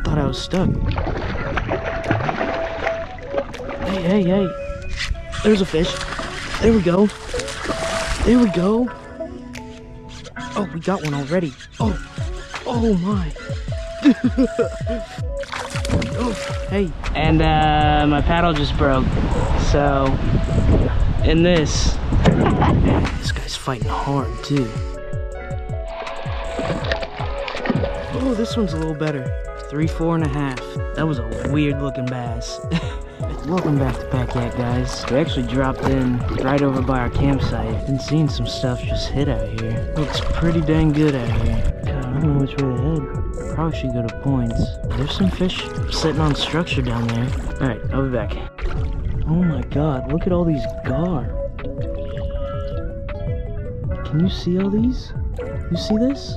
thought I was stuck. Hey, hey, hey. There's a fish. There we go. There we go. Oh, we got one already. Oh, oh my. Oh, hey. And my paddle just broke. So, in this guy's fighting hard too. Oh, this one's a little better. 3, 4.5. That was a weird looking bass. Welcome back to Kayak, guys. We actually dropped in right over by our campsite. Been seeing some stuff just hit out here. Looks pretty dang good out here. God, I don't know which way to head. Probably should go to points. There's some fish sitting on structure down there. Alright, I'll be back. Oh my god, look at all these gar. Can you see all these? You see this?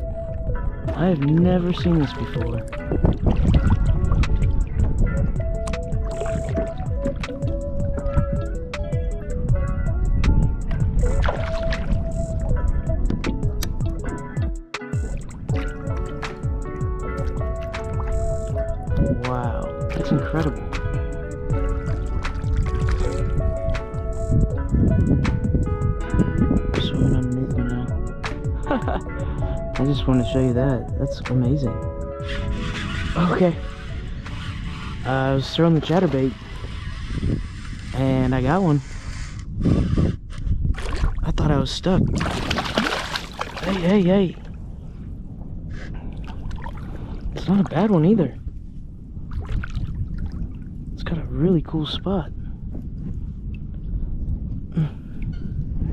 I have never seen this before. Wow, that's incredible. Swimming underneath me now. I just want to show you that. That's amazing. Okay. I was throwing the chatterbait and I got one. I thought I was stuck. Hey, hey, hey. It's not a bad one either. It's got a really cool spot.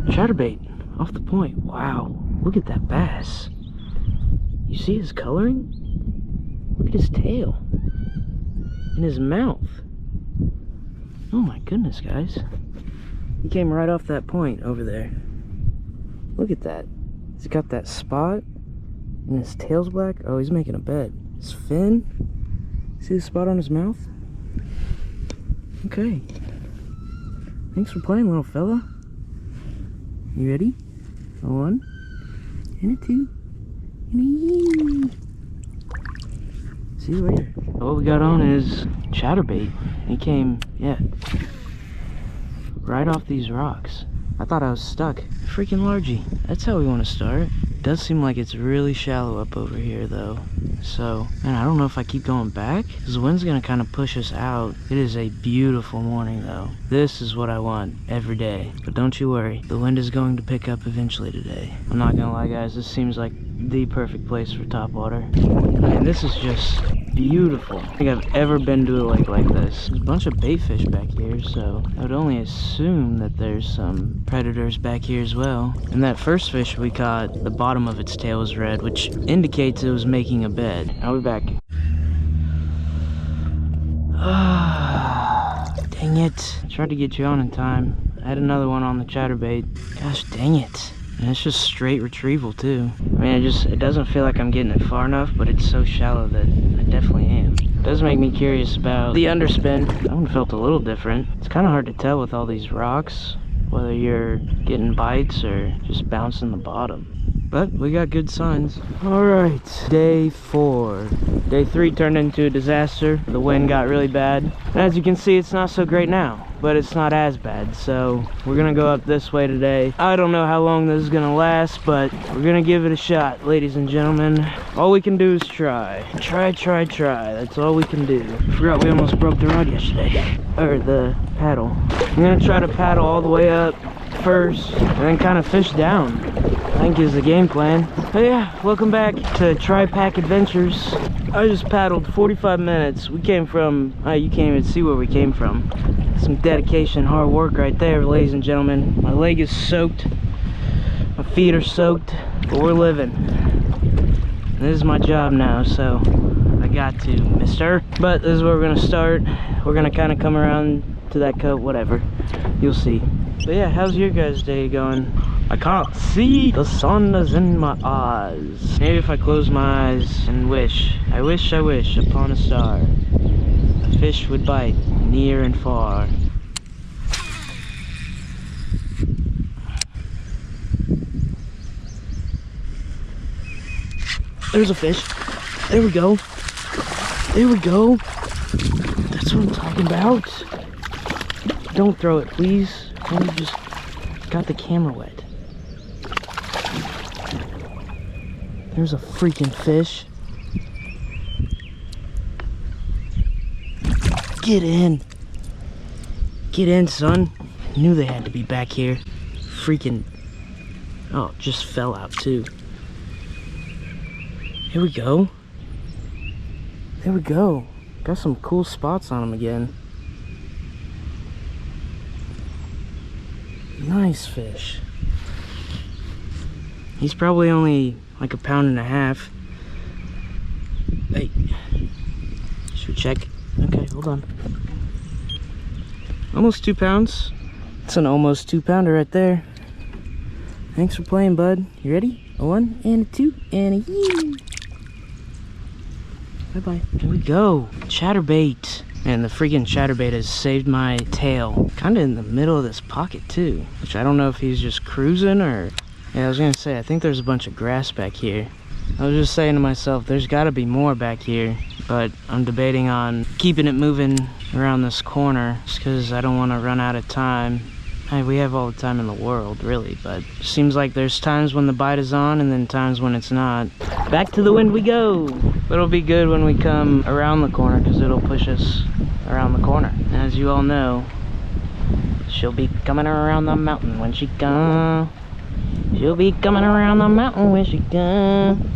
Chatterbait off the point. Wow, look at that bass. You see his coloring? Look at his tail and his mouth. Oh my goodness, guys. He came right off that point over there. Look at that. He's got that spot and his tail's black. Oh, he's making a bed. His fin. See the spot on his mouth? Okay. Thanks for playing, little fella. You ready? A 1 and a 2 and a yee. See you later. What we got on is chatterbait. He came, yeah, right off these rocks. I thought I was stuck. Freaking largie. That's how we want to start. It does seem like it's really shallow up over here though. So, man, I don't know if I keep going back because the wind's gonna kind of push us out. It is a beautiful morning though. This is what I want every day. But don't you worry, the wind is going to pick up eventually today. I'm not gonna lie, guys, this seems like the perfect place for topwater. I mean, this is just beautiful. I don't think I've ever been to a lake like this. There's a bunch of bait fish back here, so I would only assume that there's some predators back here as well. And that first fish we caught, the bottom of its tail was red, which indicates it was making a bed. I'll be back. Dang it. I tried to get you on in time. I had another one on the chatterbait. Gosh dang it. And it's just straight retrieval too. I mean, it doesn't feel like I'm getting it far enough, but it's so shallow that I definitely am. It does make me curious about the underspin. That one felt a little different. It's kind of hard to tell with all these rocks whether you're getting bites or just bouncing the bottom. But we got good signs. Alright, day 4. Day 3 turned into a disaster. The wind got really bad. And as you can see, it's not so great now, but it's not as bad. So we're gonna go up this way today. I don't know how long this is gonna last, but we're gonna give it a shot, ladies and gentlemen. All we can do is try. Try. That's all we can do. Forgot we almost broke the rod yesterday. Or the paddle. I'm gonna try to paddle all the way up first and then kind of fish down, I think is the game plan. But yeah, welcome back to Tri-Pack Adventures. I just paddled 45 minutes. We came from, you can't even see where we came from. Some dedication, hard work right there, ladies and gentlemen. My leg is soaked, my feet are soaked, but we're living. And this is my job now, so I got to, mister. But this is where we're gonna start. We're gonna kind of come around to that coat, whatever. You'll see. But yeah, how's your guys' day going? I can't see. The sun is in my eyes. Maybe if I close my eyes and wish. I wish upon a star. A fish would bite near and far. There's a fish. There we go. There we go. That's what I'm talking about. Don't throw it, please. You just got the camera wet. There's a freaking fish. Get in. Get in, son. I knew they had to be back here. Freaking... Oh, just fell out too. Here we go. There we go. Got some cool spots on them again. Nice fish. He's probably only like 1.5 pounds. Hey. Should we check? Okay, hold on. Almost 2 pounds. It's an almost 2-pounder right there. Thanks for playing, bud. You ready? A 1 and a 2 and a yee. Bye-bye. Here we go. Chatterbait. And the freaking chatterbait has saved my tail. Kind of in the middle of this pocket too. Which I don't know if he's just cruising or... Yeah, I was gonna say, I think there's a bunch of grass back here. I was just saying to myself, there's gotta be more back here. But I'm debating on keeping it moving around this corner. Just because I don't want to run out of time. Hey, we have all the time in the world, really, but it seems like there's times when the bite is on and then times when it's not. Back to the wind we go. But it'll be good when we come around the corner because it'll push us around the corner. And as you all know, she'll be coming around the mountain when she comes. She'll be coming around the mountain when she comes.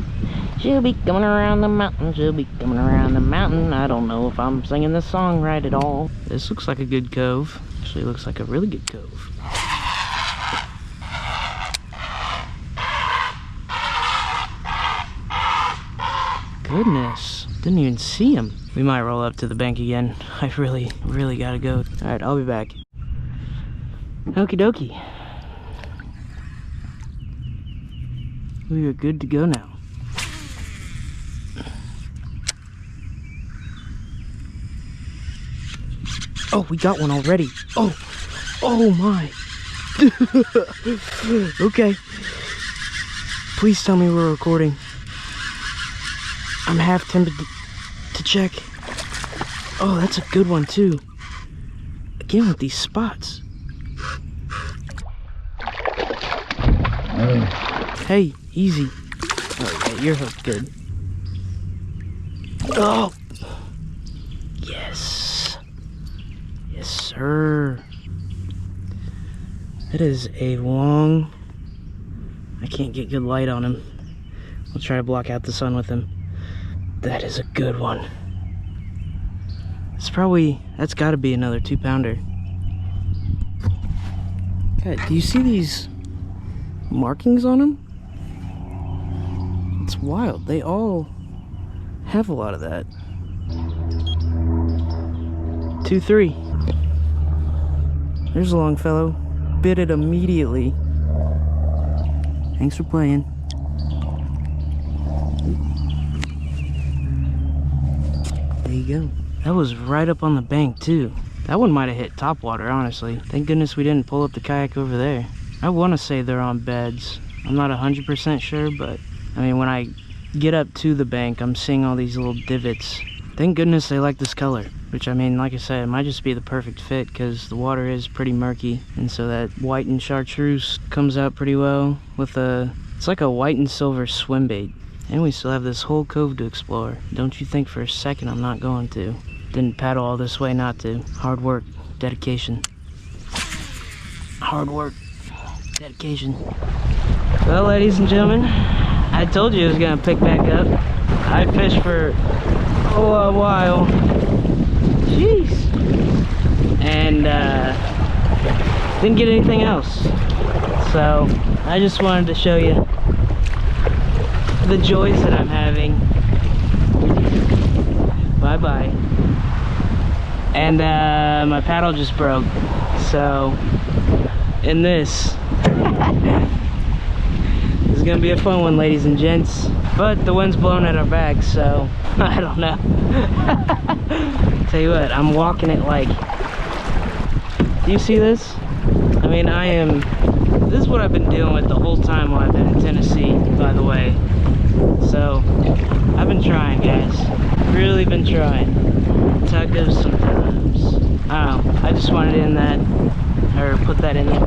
She'll be coming around the mountain. She'll be coming around the mountain. I don't know if I'm singing this song right at all. This looks like a good cove. Actually looks like a really good cove. Goodness, didn't even see him. We might roll up to the bank again. I really gotta go. All right, I'll be back. Okie dokie. We are good to go now. Oh, we got one already. Oh my. Okay. Please tell me we're recording. I'm half tempted to check. Oh, that's a good one too. Again with these spots. Hey, easy. Oh yeah, you're hooked good. Oh! Yes. Yes, sir. That is a long... I can't get good light on him. I'll try to block out the sun with him. That is a good one. It's probably... That's gotta be another 2-pounder. God, do you see these markings on him? It's wild. They all have a lot of that. 2-3. There's a long fellow. Bit it immediately. Thanks for playing. There you go. That was right up on the bank too. That one might have hit top water, honestly. Thank goodness we didn't pull up the kayak over there. I want to say they're on beds. I'm not 100% sure, but I mean, when I get up to the bank, I'm seeing all these little divots. Thank goodness they like this color, which, I mean, like I said, it might just be the perfect fit because the water is pretty murky, and so that white and chartreuse comes out pretty well with a... It's like a white and silver swim bait. And we still have this whole cove to explore. Don't you think for a second I'm not going to. Didn't paddle all this way not to. Hard work, dedication. Hard work, dedication. Well, ladies and gentlemen, I told you it was gonna pick back up. I fished for a while. Jeez. And didn't get anything else. So I just wanted to show you the joys that I'm having. Bye bye. And my paddle just broke. So in this is gonna be a fun one, ladies and gents. But the wind's blowing at our backs, so I don't know. Tell you what, I'm walking it like... Do you see this? I mean, this is what I've been dealing with the whole time while I've been in Tennessee, by the way. So, I've been trying, guys. really been trying. That's how it goes sometimes. I don't know. I just wanted to end that, or put that in there.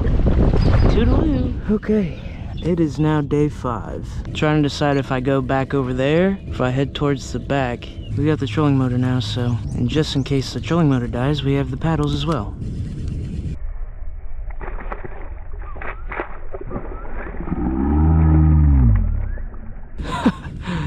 Toodaloo. Okay, it is now day 5. Trying to decide if I go back over there, if I head towards the back. We got the trolling motor now, so, and just in case the trolling motor dies, we have the paddles as well.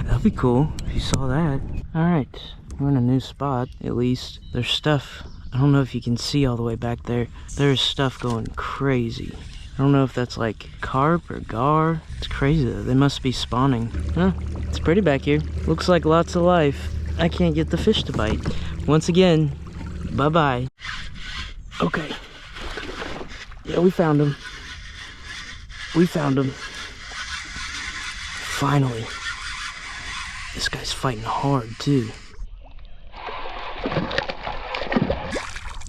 That'd be cool if you saw that. Alright, we're in a new spot, at least. There's stuff, I don't know if you can see all the way back there. There's stuff going crazy. I don't know if that's like carp or gar. It's crazy though, they must be spawning. Huh, it's pretty back here. Looks like lots of life. I can't get the fish to bite. Once again, bye-bye. Okay. Yeah, we found him. We found him. Finally. This guy's fighting hard, too.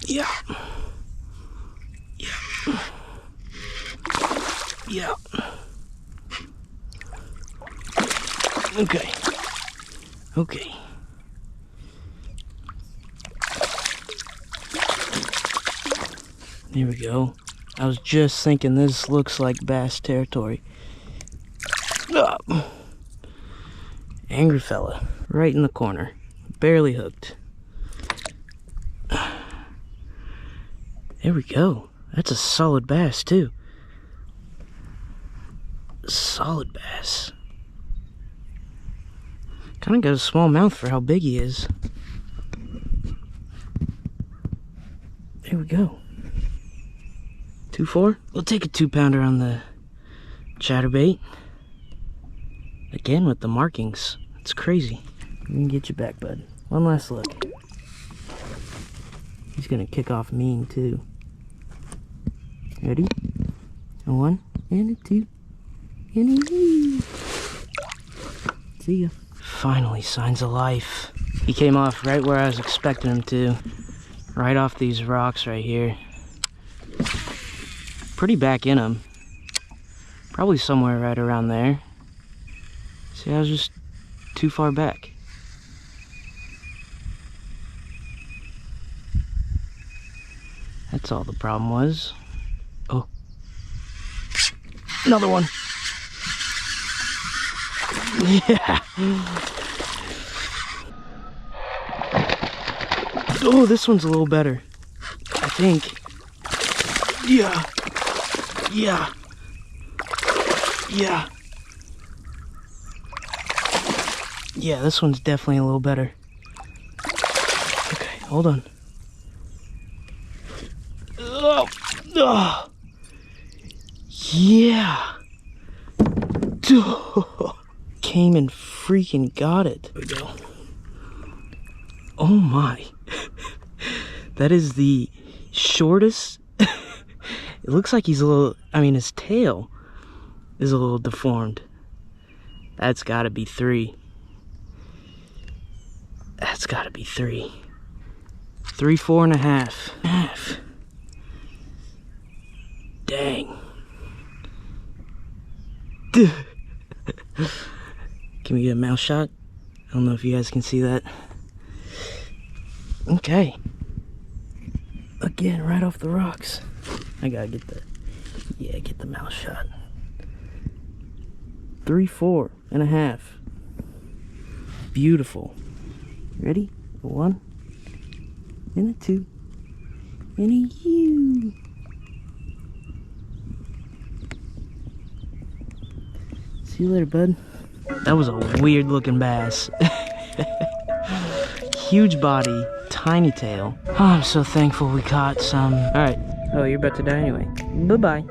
Yeah. Yeah. Yeah. Okay. Okay. There we go. I was just thinking this looks like bass territory. Angry fella, right in the corner, barely hooked. There we go. That's a solid bass too. Solid bass. Kind of got a small mouth for how big he is. There we go. 2-4. We'll take a 2-pounder on the chatterbait. Again with the markings. It's crazy. We can get you back, bud. One last look. He's gonna kick off mean too. Ready? A 1 and a 2 and a 3. See ya. Finally, signs of life. He came off right where I was expecting him to. Right off these rocks right here. Pretty back in him. Probably somewhere right around there. See, I was just too far back. That's all the problem was. Oh. Another one. Yeah. Oh, this one's a little better, I think. Yeah. Yeah. Yeah. Yeah, this one's definitely a little better. Okay, hold on. Oh, oh. Yeah. Came and freaking got it. There we go. Oh my. That is the shortest. It looks like he's a little, I mean, his tail is a little deformed. That's gotta be 3. That's gotta be 3. 3, 4.5. Dang. Can we get a mouth shot? I don't know if you guys can see that. Okay. Again, right off the rocks. I gotta get the, yeah, get the mouth shot. 3, 4.5. Beautiful. Ready? A 1 and a 2 and a U. See you later, bud. That was a weird looking bass. Huge body, tiny tail. Oh, I'm so thankful we caught some. All right. Oh, you're about to die anyway. Bye-bye.